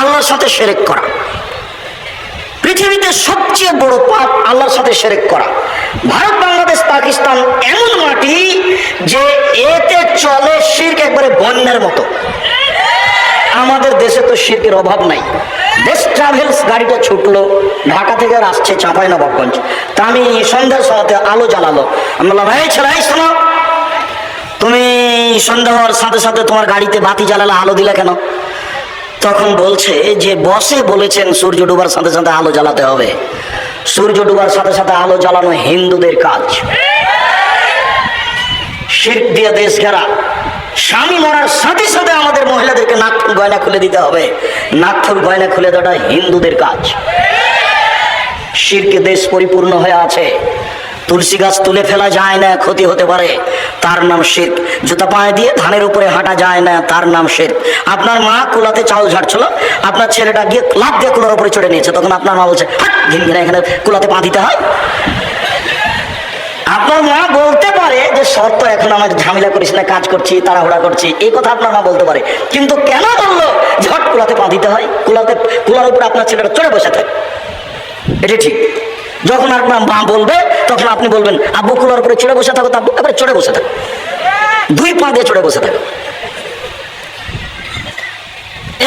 আল্লাহর সাথে শিরক করা। পৃথিবীতে সবচেয়ে বড় পাপ আল্লাহর সাথে শিরক করা। ভারত, বাংলাদেশ, পাকিস্তান এমন মাটি যে এতে চলে শিরক একবারে বন্যার মতো। আমাদের দেশে তো শিরকের অভাব নাই। দেশ ট্রাভেলস গাড়িটা ছুটলো, ঢাকা থেকে আসছে চাঁপাইনবাবগঞ্জ। তা আমি সন্ধ্যার সময়তে আলো জ্বালালো। আমি বললাম, এই ছেলে, শোনো, তুমি সন্ধ্যা হওয়ার সাথে সাথে তোমার গাড়িতে বাতি জ্বালালে, আলো দিলে কেন? তখন বলছে যে বসে বলেছেন সূর্য ডুবার সাথে সাথে আলো জ্বালাতে হবে। সূর্য ডুবার সাথে সাথে আলো জ্বালানো হিন্দুদের কাজ। শিরক দিয়ে দেশ ঘেরা। স্বামী মরার সাথে সাথে আমাদের মহিলাদেরকে নাকফুল গয়না খুলে দিতে হবে। নাকফুল গয়না খুলে দেওয়াটা হিন্দুদের কাজ। শিরকে দেশ পরিপূর্ণ হয়ে আছে। তুলসী গাছ তুলে ফেলা যায় না, ক্ষতি হতে পারে, তার নাম শিরক। জুতা পায়ে দিয়ে ধানের উপরে হাঁটা যায় না, তার নাম শিরক। আপনার মা কুলাতে চাউল ঝাড়ছিল, আপনার ছেলেটা গিয়ে লাফ দিয়ে কুলার উপরে চড়ে নিয়েছে, তখন আপনার মা বলছে, হাট ঘিনঘিনা, এখানে কুলাতে পা দিতে হয়? আপনার মা বলতে পারে যে শর্ত, এখন আমার ঝামেলা করিস না, কাজ করছি, তাড়াহুড়া করছি, এই কথা আপনার মা বলতে পারে। কিন্তু কেন বললো ঝট কুলাতে পা দিতে হয়? কুলার উপরে আপনার ছেলেটা চড়ে বসে থাকে, এটা ঠিক। যখন আপনার মা বলবে তখন আপনি বলবেন, আব্বু কুলার উপরে চড়ে বসে থাকো, আব্বু এবারে চড়ে বসে থাকো, দুই পা দিয়ে চড়ে বসে থাকো।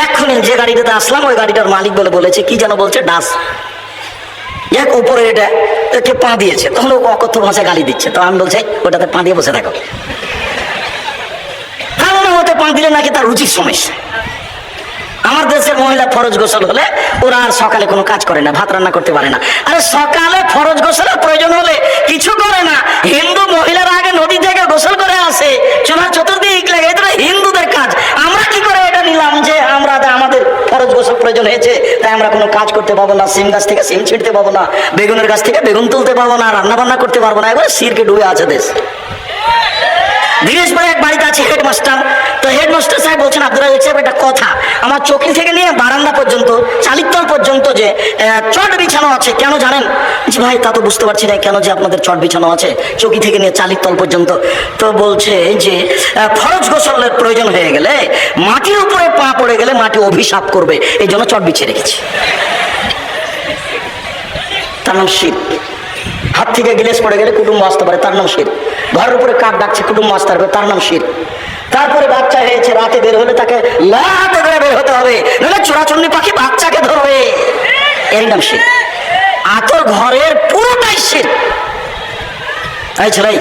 এক্ষুনি যে গাড়িটাতে আসলাম ওই গাড়িটার মালিক বলেছে, কি যেন বলছে, ডাস এক উপরে এটা কে পা দিয়েছে, তখন ও অকথ্য ভাষায় গালি দিচ্ছে। তো আমি বলছি, ওটাতে পা দিয়ে বসে থাকো। কারণ ওতে পা দিলে নাকি তার রুচির সমস্যা। আমার দেশের মহিলা ফরজ গোসল হলে ওরা আর সকালে কোনো কাজ করে না, ভাত রান্না করতে পারে না। আরে সকালে ফরজ গোসলের প্রয়োজন হলে কিছু করে না, হিন্দু মহিলারা আগে নদী থেকে গোসল করে আসে, চুলার চতুর্দিক লাগে, এটা হিন্দুদের কাজ। আমরা কি করে এটা নিলাম যে আমাদের ফরজ গোসল প্রয়োজন হয়েছে, তাই আমরা কোনো কাজ করতে পাবো না, সিম গাছ থেকে সিম ছিঁড়তে পাবো না, বেগুনের গাছ থেকে বেগুন তুলতে পারবো না, রান্না বান্না করতে পারবো না। এবার শিরকে ডুবে আছে দেশ। দিনেশপুরে এক বাড়িতে আছে হেডমাস্টার। তো হেডমাস্টার সাহেব বলছেন, আব্দুল রাজ্জাক সাহেব, একটা কথা, আমার চৌকি থেকে নিয়ে বারান্দা পর্যন্ত, চালিতল পর্যন্ত যে চট বিছানো আছে, কেন জানেন? জি ভাই, তা তো বুঝতে পারছি না কেন যে আপনাদের চট বিছানো আছে চৌকি থেকে নিয়ে চালিতল পর্যন্ত। তো বলছে যে ফরজ গোসলের প্রয়োজন হয়ে গেলে, মাটির উপরে পা পড়ে গেলে মাটি অভিশাপ করবে, এই জন্য চট বিছিয়ে রেখেছি। তার নাম শিরক। হাত থেকে গিলেস পড়ে গেলে কুটুম্ব আসতে পারে, তার নাম শিরক। ঘরের উপরে কাক ডাকছে, কুটুম্ব আসতে পারবে, তার নাম শিরক। তারপরে বাচ্চা হয়েছে, রাতে বের হলে তাকে লাতে ধরে বের হতে হবে, নাহলে চোরাচুন্নি পাখি বাচ্চাকে ধরবে, এর নাম শিরক। আতর ঘরের পুরোটাই শিরক। এই ছেলে,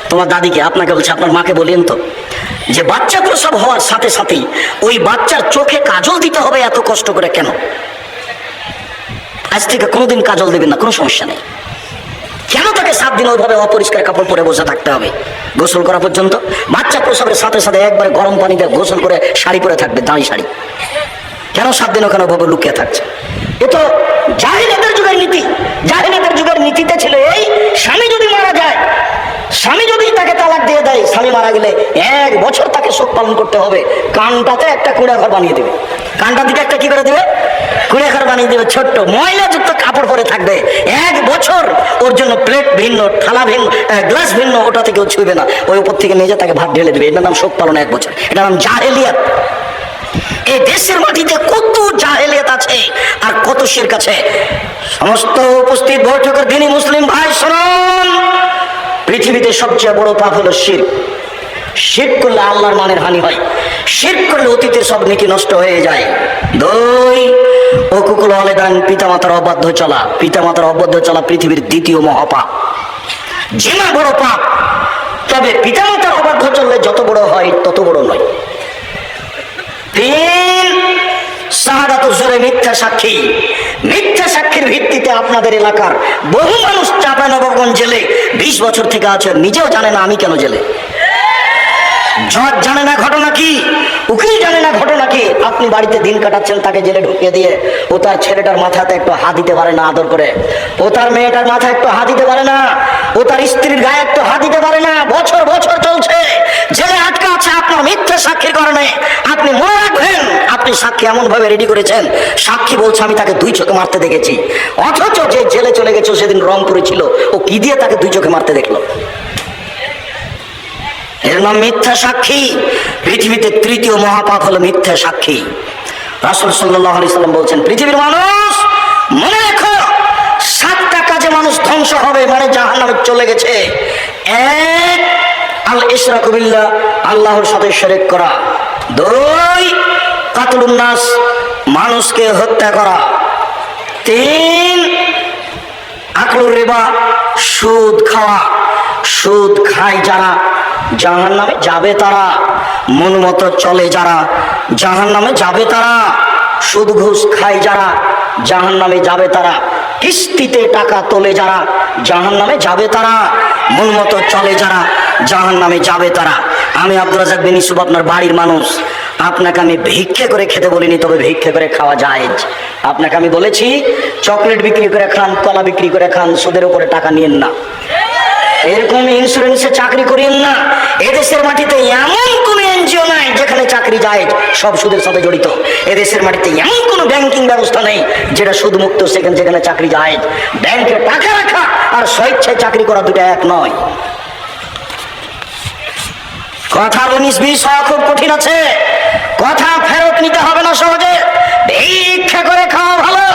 তোমার দাদিকে, আপনাকে বলছে, আপনার মাকে বলেন তো যে বাচ্চা প্রসব হওয়ার সাথে সাথেই ওই বাচ্চার চোখে কাজল দিতে হবে এত কষ্ট করে কেন? আজ থেকে কোনোদিন কাজল দেবেন না, কোনো সমস্যা নেই। কেন তাকে 7 দিন ওইভাবে অপরিষ্কার কাপড় পরে বসে থাকতে হবে গোসল করা পর্যন্ত? বাচ্চা প্রসবের সাথে সাথে একবারে গরম পানি দিয়ে গোসল করে শাড়ি পরে থাকবে, দাঁড়ি শাড়ি। কেন 7 দিন ওখানে ওভাবে লুকিয়ে থাকছে? এ তো জাহিলিয়াতের যুগের নীতি। জাহিলিয়াতের যুগের নীতিতে ছিল এই, স্বামী যদি মারা যায়, স্বামী যদি তাকে তালাক দিয়ে দেয়, স্বামী মারা গেলে 1 বছর তাকে শোক পালন করতে হবে। কানটাতে একটা কুঁড়া ঘর বানিয়ে দেবে, কানটার দিকে একটা কি করে দেবে, কুঁড়া ঘর বানিয়ে দেবে, ছোট্ট ময়লা যুক্ত কাপড় পরে থাকবে 1 বছর। ওর জন্য প্লেট ভিন্ন, থালা ভিন্ন, গ্লাস ভিন্ন, ওটা থেকে ছুঁবে না, ওই উপর থেকে নিজে তাকে ভাত ঢেলে দেবে। এটার নাম শোক পালন 1 বছর, এটার নাম জাহেলিয়াত। এই দেশের মাটিতে কত জাহেলিয়াত আছে আর কত শিরক আছে। সমস্ত উপস্থিত বৈঠকের দিনই মুসলিম ভাই শুনুন, পৃথিবীতে সবচেয়ে বড় পাপ হলো শিরক। শিরক করলে আল্লাহর মানের হানি হয়। শিরক করলে অতীতের সব নীতি নষ্ট হয়ে যায়। 2, ওকুকুল ওয়ালিদাইন, পিতামাতার অবাধ্য চলা। পিতামাতার অবাধ্য চলা পৃথিবীর 2য় মহাপাপ। জিনা বড় পাপ, তবে পিতামাতার অবাধ্য চললে যত বড় হয় তত বড় নয়। 3, শাহাদাতুজ জুরে, মিথ্যা সাক্ষী। মিথ্যা সাক্ষীর ভিত্তিতে আপনাদের এলাকার বহু মানুষ চাঁপাইনবাবগঞ্জ জেলে 20 বছর থেকে আছে, নিজেও জানে না আমি কেন জেলে। জজ জানে না ঘটনা কি, উকিল জানে না ঘটনা কি। আপনি বাড়িতে দিন কাটাচ্ছেন, তাকে জেলে ঢুকিয়ে দিয়ে ও তার ছেলেটার মাথাতে একটু হাত দিতে পারে না আদর করে, ও তার মেয়েটার মাথায় একটু হাত দিতে পারে না, ও তার স্ত্রীর গায়ে একটু হাত দিতে পারে না। বছর বছর চলছে, জেলে আটকা আছে আপনার মিথ্যা সাক্ষীর কারণে। আপনি মনে রাখবেন, আপনি সাক্ষী এমন ভাবে রেডি করেছেন, সাক্ষী বলছে আমি তাকে 2 চোখে মারতে দেখেছি, অথচ যে জেলে চলে গেছে সেদিন রংপুরে ছিল, ও কি দিয়ে তাকে 2 চোখে মারতে দেখলো? এর নাম মিথ্যা সাক্ষী। পৃথিবীতে 3য় মহাপাপ হলো মিথ্যা সাক্ষী। রাসূল সাল্লাল্লাহু আলাইহি সাল্লাম বলছেন, পৃথিবীর মানুষ মনে রেখো, 7টা কাজে মানুষ ধ্বংস হবে, মানে জাহান্নামে চলে গেছে। এক, আল ইশরাকু বিল্লাহ, আল্লাহর সাথে শিরক করা। 2, কাতলুন নাস, মানুষকে হত্যা করা। 3, আকলুর রিবা, সুদ খাওয়া। সুদ খায় যারা জাহান্নামে যাবে তারা, মন মতো চলে যারা জাহান্নামে যাবে তারা। সুদ ঘুষ খায় যারা জাহান্নামে যাবে তারা। কিস্তিতে টাকা তোলে যারা জাহান্নামে যাবে তারা। মন মতো চলে যারা জাহান্নামে যাবে তারা। আমি আব্দুর রাজ্জাক বিন ইউসুফ, আপনার বাড়ির মানুষ। আপনাকে আমি ভিক্ষে করে খেতে বলিনি, তবে ভিক্ষে করে খাওয়া যায়। আপনাকে আমি বলেছি চকলেট বিক্রি করে খান, কলা বিক্রি করে খান, সুদের উপরে টাকা নিয়েন না। এরকম ইন্স্যুরেন্সে চাকরি করিয়েন না। এদেশের মাটিতে এমন কোন এনজিও নাই যেখানে চাকরি যায়, সব সুদের সাথে জড়িত। এদেশের মাটিতে এমন কোন ব্যাংকিং ব্যবস্থা নেই যেটা সুদমুক্ত, যেখানে চাকরি যায়। ব্যাংকে টাকা রাখা আর স্বেচ্ছায় চাকরি করা দুটো এক নয়। কথা 19-20 হওয়া খুব কঠিন আছে। কথা ফেরত নিতে হবে না সহজে। ভিক্ষা করে খাওয়া ভালো,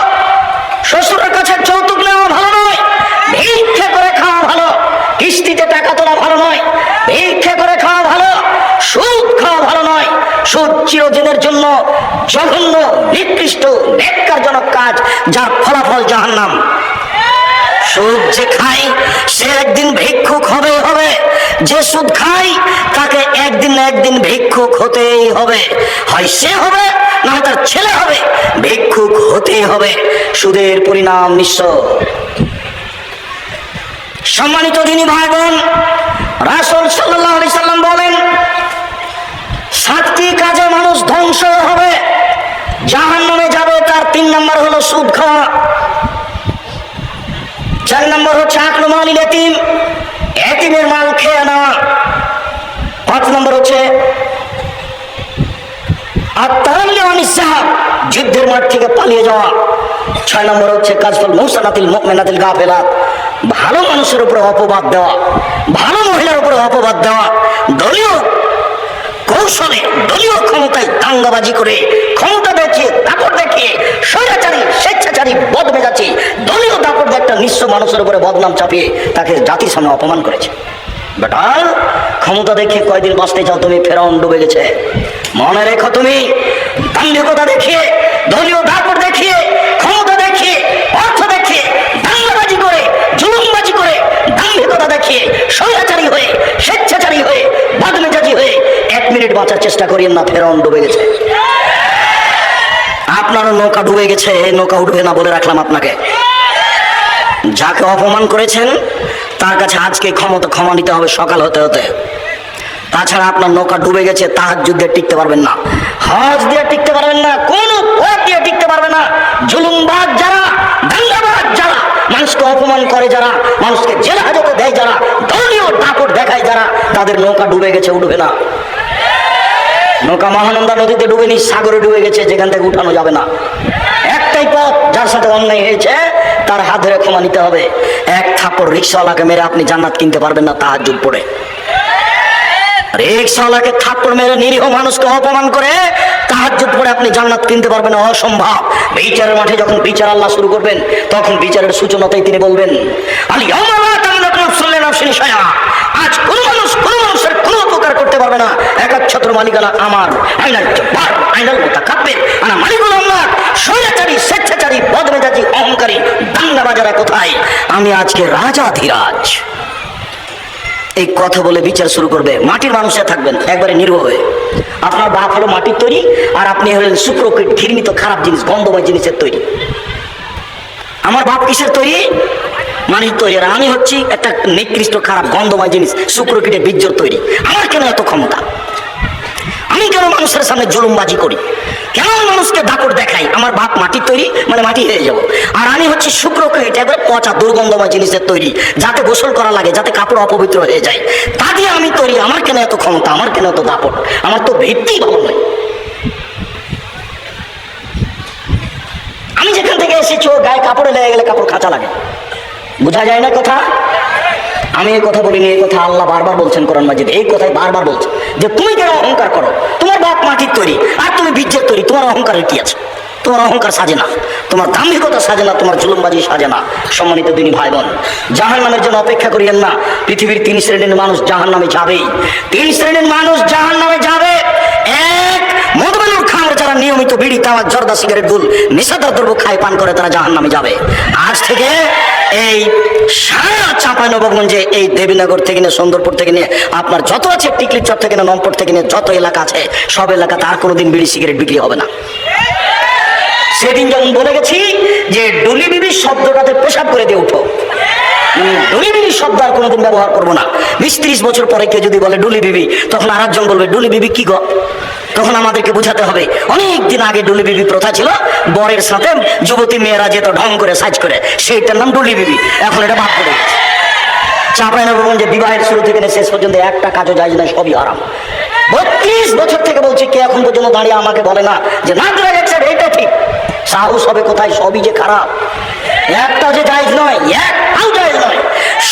শ্বশুরের কাছে যৌতুক নেওয়া ভালো নয়। ভিক্ষা করে খাওয়া ভালো, কিস্তিতে টাকা তোলা ভালো নয়। ভিক্ষা করে খাওয়া ভালো, সুদ খাওয়া ভালো নয়। সুদ চিরদিনের জন্য জঘন্য, নিকৃষ্ট, ন্যাক্কারজনক কাজ, যার ফলাফল জাহান্নাম। সুদ যে খায় সে একদিন ভিক্ষুক হবেই হবে। যে সুদ খায় তাকে একদিন না একদিন ভিক্ষুক হতেই হবে। হয় সে হবে, না তার ছেলে হবে, ভিক্ষুক হতেই হবে। সুদের পরিণাম নিঃস্ব। সম্মানিত দিনী ভাই বোন, রাসূল সাল্লাল্লাহু আলাইহি সাল্লাম বলেন 7টি কাজে মানুষ ধ্বংস হবে, জাহান্নামে যাবে। তার 3 নম্বর হলো সুদ খাওয়া। 4 নম্বর হচ্ছে আকলু মালিল ইয়াতীম, এতিমের মাল খেয়ে নেওয়া। 5 নম্বর হচ্ছে আত-তারাল্লি আনিস সাহাব, যুদ্ধের মাঠ থেকে পালিয়ে যাওয়া। 6 নম্বর হচ্ছে কাজফুল মুহসানাতিল মুমিনাতিল গাফিলাত, ভালো মানুষের উপরে অপবাদ দেওয়া, ভালো মহিলার উপরে অপবাদ দেওয়া। দলীয় কৌশলে, দলীয় ক্ষমতায় দাঙ্গাবাজি করে, ক্ষমতা দেখিয়ে, দাপট দেখিয়ে, স্বৈরাচারী, স্বেচ্ছাচারী, বদমেজাজি দলীয় দাপট একটা নিঃস্ব মানুষের উপরে বদনাম চাপিয়ে তাকে জাতির সামনে অপমান করেছে। বেটা, ক্ষমতা দেখিয়ে কয়দিন বাঁচতে চাও তুমি? ফেরাউন ডুবে গেছে। মনে রেখো, তুমি দাম্ভিকতা দেখিয়ে, দলীয় দাপট দেখিয়ে, ক্ষমতা দেখিয়ে, অর্থ দেখিয়ে, দাঙ্গাবাজি করে, জুলুমবাজি করে, দাম্ভিকতা দেখিয়ে, স্বৈরাচারী হয়ে, স্বেচ্ছাচারী হয়ে, বদমেজাজি হয়ে 1 মিনিট বাঁচার চেষ্টা করিয়েন না। ফেরাউন ডুবে গেছে। আপনারও নৌকা ডুবে গেছে, নৌকা উঠবে না বলে রাখলাম আপনাকে। যাকে অপমান করেছেন তার কাছে আজকে ক্ষমা নিতে হবে সকাল হতে হতে। তাছাড়া আপনার নৌকা ডুবে গেছে, তাহাজ্জুদ দিয়ে টিকতে পারবেন না, হজ দিয়ে টিকতে পারবেন না, কোন পথ দিয়ে টিকতে পারবে না। জুলুমবাজ যারা, দাঙ্গাবাজ যারা, মানুষকে অপমান করে যারা, মানুষকে জেল হাজতে দেয় যারা, দলীয় দাপট দেখায় যারা, তাদের নৌকা ডুবে গেছে, উঠবে না। নৌকা মহানন্দা নদীতে ডুবেনি, সাগরে ডুবে গেছে, যেখান থেকে উঠানো যাবে না। একটাই পথ, যার সাথে অন্যায় হয়েছে তার হাত ধরে ক্ষমা নিতে হবে। 1 থাপ্পড় রিকশাওয়ালাকে মেরে আপনি জান্নাত কিনতে পারবেন না তাহাজ্জুদ পড়ে। রিকশাওয়ালাকে থাপ্পড় মেরে, নিরীহ মানুষকে অপমান করে তাহাজ্জুদ পড়ে আপনি জান্নাত কিনতে পারবেন না, অসম্ভব। বিচারের মাঠে যখন বিচার আল্লাহ শুরু করবেন, তখন বিচারের সূচনাতেই তিনি বলবেন, আজ কোন মানুষের কোন উপকার করতে পারবে না। একচ্ছত্র মালিকানা আমার, আইনাল জব্বার, আইনাল মুতাকাব্বির, আনা মালিকুল আমলাক। স্বৈরাচারী, স্বেচ্ছাচারী, বদমেজাজি, অহংকারী, দাঙ্গাবাজারা কোথায়? আমি আজকে রাজাধিরাজ। এই কথা বলে বিচার শুরু করবে। মাটির মানুষে থাকবেন একবারে নির্ভর হয়ে। আপনার বাপ হলো মাটির তৈরি, আর আপনি হলেন শুক্রকীট, ঘৃণিত খারাপ জিনিস, গন্ধময় জিনিসের তৈরি। আমার বাপ কিসের তৈরি? মাটির তৈরি। আর আমি হচ্ছি একটা নিকৃষ্ট, খারাপ, গন্ধময় জিনিস, শুক্রকীটের বীর্যর তৈরি। আমার কেন এত ক্ষমতা? আমি কেন মানুষের সামনে জুলুমবাজি করি? কেন মানুষকে দাপট দেখাই? আমার বাপ মাটির তৈরি, মানে মাটি হয়ে যাব। আর আমি হচ্ছি শুক্রকীট, একবারে পচা, দুর্গন্ধময় জিনিসের তৈরি, যাতে গোসল করা লাগে, যাতে কাপড় অপবিত্র হয়ে যায়, তা দিয়ে আমি তৈরি। আমার কেন এত ক্ষমতা? আমার কেন এত দাপট? আমার তো ভিত্তি ভালো নয়। আমি যেখান থেকে এসেছি, ও গায়ে কাপড়ে লেগে গেলে কাপড় কাঁচা লাগে, বোঝা যায় না কথা? আমি এই কথা বলিনি, এই কথা আল্লাহ বারবার বলছেন কোরআন মাজিদ, এই কথাই বারবার বলছে যে তুমি কেন অহংকার করো, তোমার বাপ মাটির তৈরি আর তুমি বীর্যের তৈরি, তোমার অহংকারের কি আছে? তোমার অহংকার সাজে না, তোমার দাম্ভিকতা সাজে না, তোমার জুলুমবাজি সাজে না। সম্মানিত দিনী ভাই বোন, জাহান্নামের জন্য অপেক্ষা করিয়েন না। পৃথিবীর 3 শ্রেণীর মানুষ জাহান্নামে যাবেই। 3 শ্রেণীর মানুষ জাহান্নামে যাবে। এক, মদবানুর খামর, যারা নিয়মিত বিড়ি, তামাক, জর্দা, সিগারেট, গুল, নেশাদার দ্রব্য খায় পান করে, তারা জাহান্নামে যাবে। আজ থেকে এই সারা চাঁপাইনবাবগঞ্জে, এই দেবীনগর থেকে নিয়ে, সুন্দরপুর থেকে নিয়ে, আপনার যত আছে, টিকলির চর থেকে নিয়ে, নমপুর থেকে নিয়ে যত এলাকা আছে, সব এলাকাতে আর কোনোদিন বিড়ি সিগারেট বিক্রি হবে না। সেদিন যেমন বলে গেছি যে ডুলি বিবি শব্দটাতে পেশাব করে দিয়ে উঠো, ডুলি বিবি শব্দ আর কোনোদিন ব্যবহার করবো না। 20-30 বছর পরে কেউ যদি বলে ডুলি বিবি, তখন আর একজন বলবে ডুলি বিবি কি গো? তখন আমাদেরকে বুঝাতে হবে অনেক দিন আগে ডুলি বিবি প্রথা ছিল, বরের সাথে যুবতী মেয়েরা যেত ঢং করে সাজ করে, সেইটার নাম ডুলি বিবি। এখন এটা বাদ করে চাঁপাইনবাবগঞ্জে বিবাহের শুরু থেকে শেষ পর্যন্ত একটা কাজও যায় না, সবই হারাম। 32 বছর থেকে বলছি, কে এখন পর্যন্ত দাঁড়িয়ে আমাকে বলে না যে না এটা ঠিক? সাহস হবে কোথায়? সবই যে খারাপ, একটা যে জায়েজ নয়, একটাও জায়েজ নয়।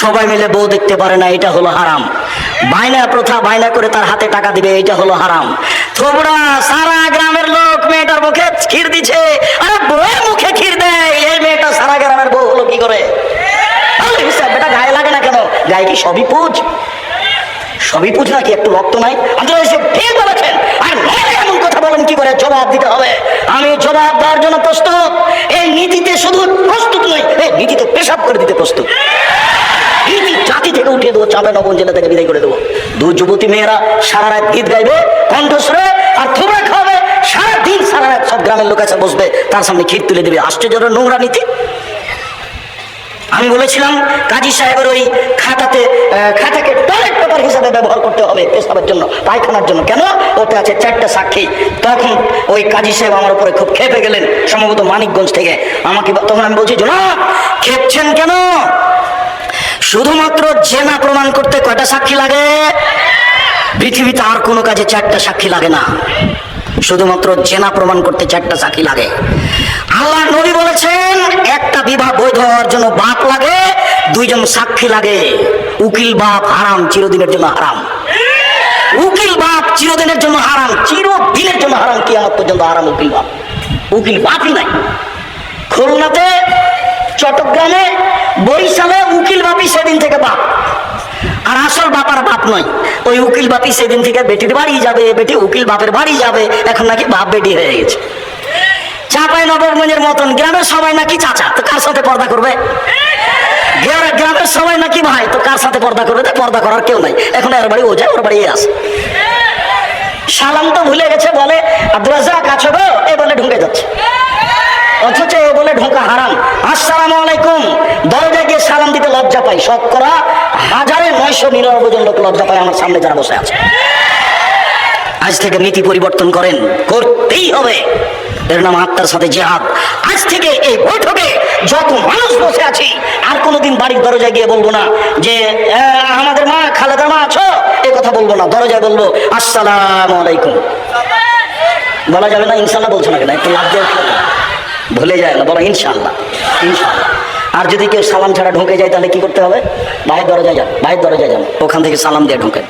সবাই মিলে বউ দেখতে পারে না, এটা হলো হারাম। বায়না প্রথা, বায়না করে তার হাতে টাকা দিবে, এটা হলো হারাম। থোবড়া, সারা গ্রামের লোক মেয়েটার মুখে ক্ষীর দিচ্ছে, আরে বউয়ের মুখে ক্ষীর দেয়, এই মেয়েটা সারা গ্রামের বউ হলো কি করে? বেটা গায়ে লাগে না কেন? গায়ে কি সবই পুজ? সবই পুজ নাকি? একটু রক্ত নাই? আপনারা এসে ঠিক বলেছেন, আর এমন কথা বলেন কি করে? জবাব দিতে হবে। আমি জবাব দেওয়ার জন্য প্রস্তুত। এই নীতিতে শুধু প্রস্তুত নই, এই নীতিতে পেশাব করে দিতে প্রস্তুত। নীতি জাতি থেকে উঠিয়ে দেবো, চাঁপাইনবাবগঞ্জ জেলা থেকে বিদায় করে দেবো। 2 যুবতী মেয়েরা সারা রাত গীত গাইবে কণ্ঠস্বরে, আর থোবড়া খাওয়াবে সারাদিন, সারা রাত সব গ্রামের লোক এসে বসবে, তার সামনে ক্ষীর তুলে দেবে। আশ্চর্য নোংরা নীতি। আমি বলেছিলাম কাজী সাহেবের ওই খাতাকে টয়লেট পেপার হিসাবে ব্যবহার করতে হবে পেশাবের জন্য, পায়খানার জন্য। কেন? ওতে আছে 4টা সাক্ষী। তখন ওই কাজী সাহেব আমার উপরে খুব খেপে গেলেন, সম্ভবত মানিকগঞ্জ থেকে। আমাকে তখন আমি বলছি, না খেপছেন কেন? শুধুমাত্র জেনা প্রমাণ করতে কয়টা সাক্ষী লাগে? পৃথিবীতে আর কোনো কাজে 4টা সাক্ষী লাগে না, শুধুমাত্র জেনা প্রমাণ করতে 4টা সাক্ষী লাগে। আল্লাহ নবী বলেছেন, একটা বিবাহ বৈধ হওয়ার জন্য বাপ লাগে, 2 জন সাক্ষী লাগে। উকিল বাপ হারাম, চিরদিনের জন্য হারাম। উকিল বাপ চিরদিনের জন্য হারাম, চিরদিনের জন্য হারাম, কিয়ামত পর্যন্ত হারাম উকিল বাপ। উকিল বাপই নাই। খুলনাতে, চট্টগ্রামে, বরিশালে উকিল বাপই সেদিন থেকে বাপ, আর আসল বাপার বাপ নয়। ওই উকিল বাপি সেদিন থেকে বেটির বাড়ি যাবে, বেটি উকিল বাপের বাড়ি যাবে। এখন নাকি বাপ বেটি হয়ে গেছে। চাঁপাইনবাবগঞ্জের মতন গ্রামের সবাই নাকি চাচা, তো কার সাথে পর্দা করবে? গ্রামের সবাই নাকি ভাই, তো কার সাথে পর্দা করবে? পর্দা করার কেউ নাই। এখন এর বাড়ি ও যায়, ওর বাড়ি আসে। সালাম তো ভুলে গেছে, বলে আব্দুল রাজ্জাক আছো গো, এ বলে ঢুকে যাচ্ছে, অথচ এ বলে ঢোকা হারাম। আসসালামু আলাইকুম, দরজায় গিয়ে সালাম দিতে লজ্জা পাই। 999 জন লোক লজ্জা পায় আমার সামনে যারা বসে আছে। আজ থেকে নীতি পরিবর্তন করেন, করতেই হবে। এর নাম আত্মার সাথে জিহাদ। আজ থেকে এই বৈঠকে যত মানুষ বসে আছি, আর কোনোদিন বাড়ির দরজায় গিয়ে বলবো না যে আমাদের মা খালেদা মা আছো, এ কথা বলবো না। দরজায় বলবো আসসালামু আলাইকুম। বলা যাবে না ইনশাল্লাহ? বলছো না কেন? একটু লাভ দিয়ে ভুলে যায় না, বলো ইনশাল্লাহ, ইনশাল্লাহ। আর যদি কেউ সালাম ছাড়া ঢুকে যায়, তাহলে কি করতে হবে? বাইরের দরজায় যান, বাইরের দরজায় যান, ওখান থেকে সালাম দিয়ে ঢুকেন।